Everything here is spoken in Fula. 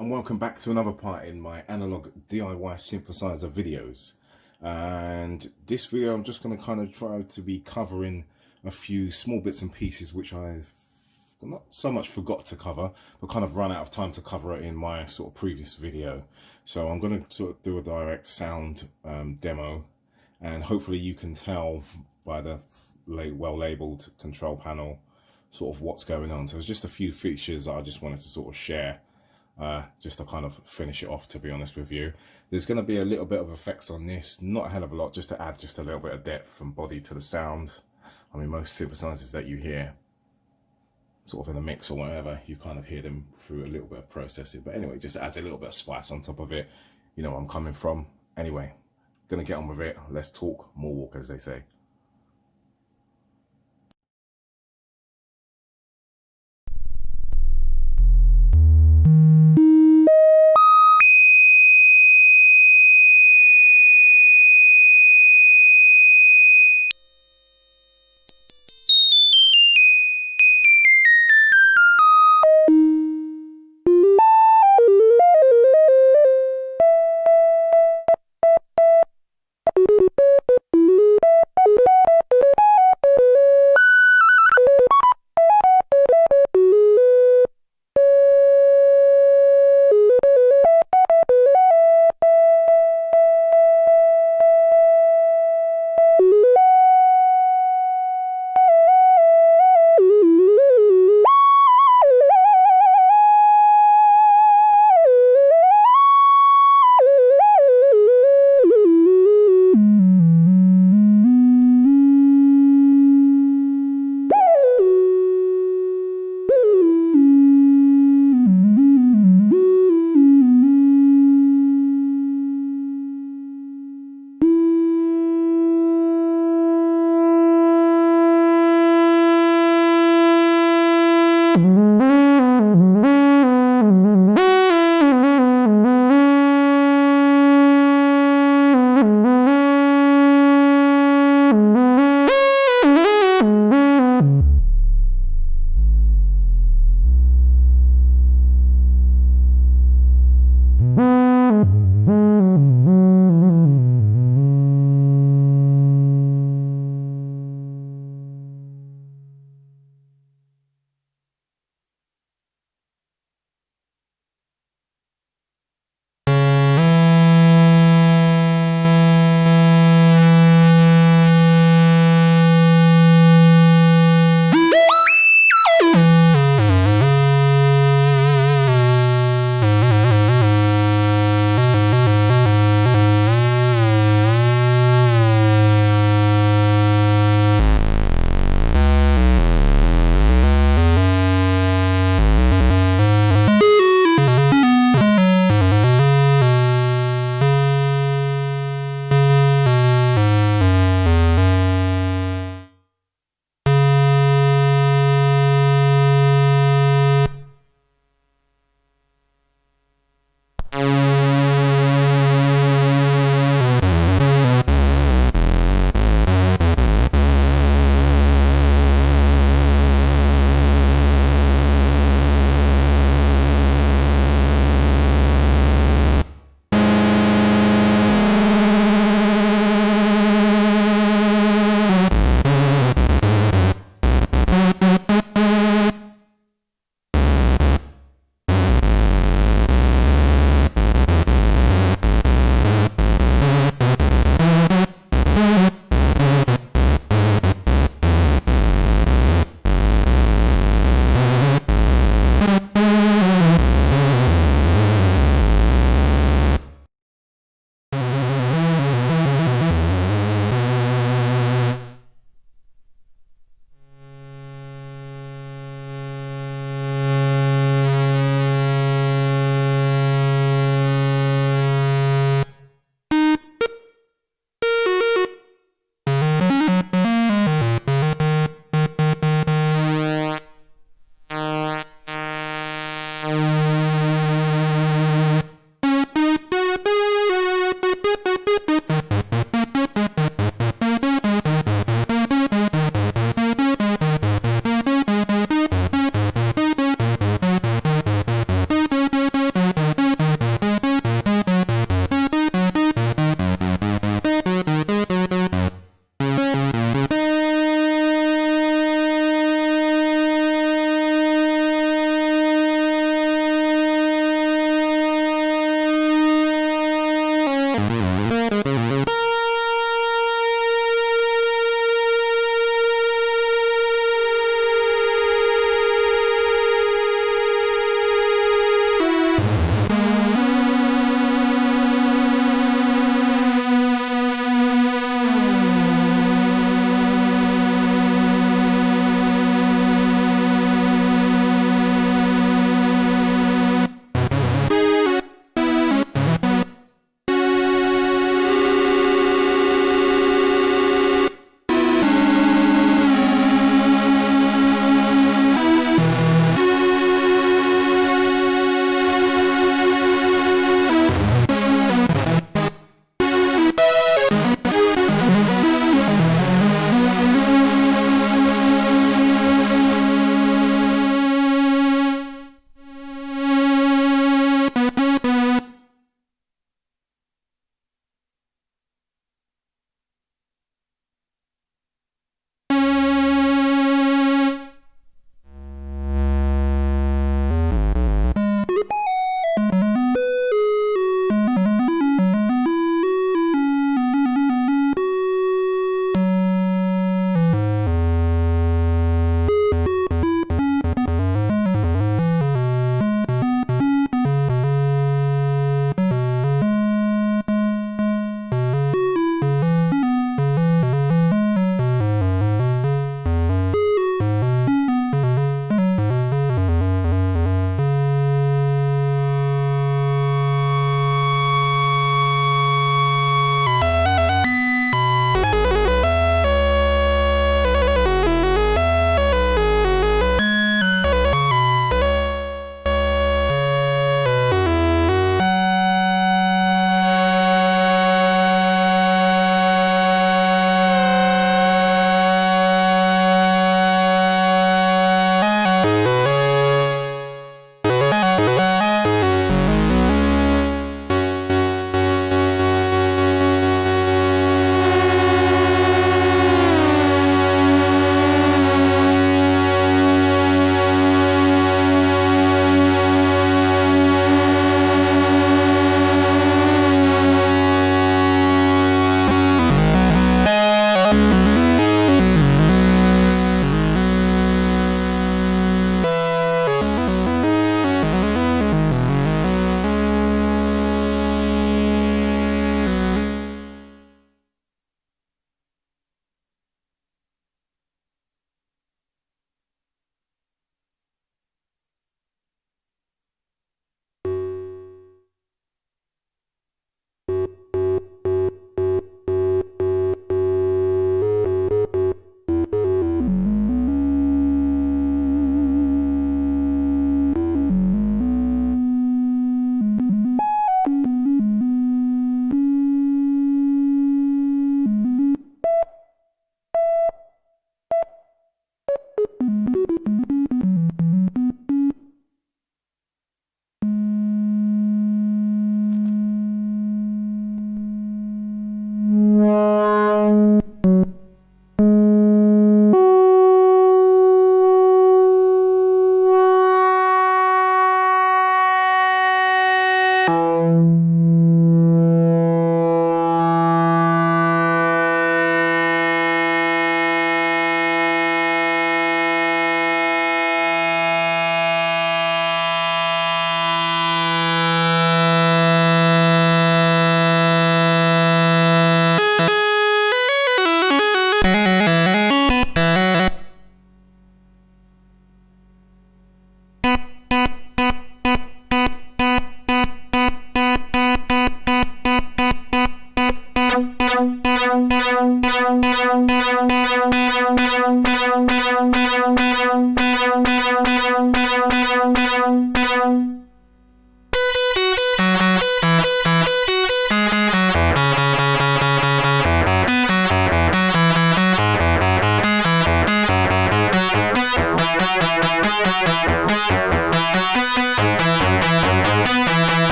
and welcome back to another part in my analog DIY synthesizer videos. And this video I'm just going to kind of try to be covering a few small bits and pieces which I've not so much forgot to cover, but kind of run out of time to cover it in my sort of previous video. So I'm going to sort of do a direct sound demo, and hopefully you can tell by the well labeled control panel sort of what's going on. So there's just a few features that I just wanted to sort of share, just to kind of finish it off, to be honest with you. There's going to be a little bit of effects on this, not a hell of a lot, just to add just a little bit of depth and body to the sound. I mean, most synthesizers that you hear sort of in a mix or whatever, you kind of hear them through a little bit of processing. But anyway, just adds a little bit of spice on top of it. You know where I'm coming from. Anyway, gonna get on with it. Let's talk more walk, as they say.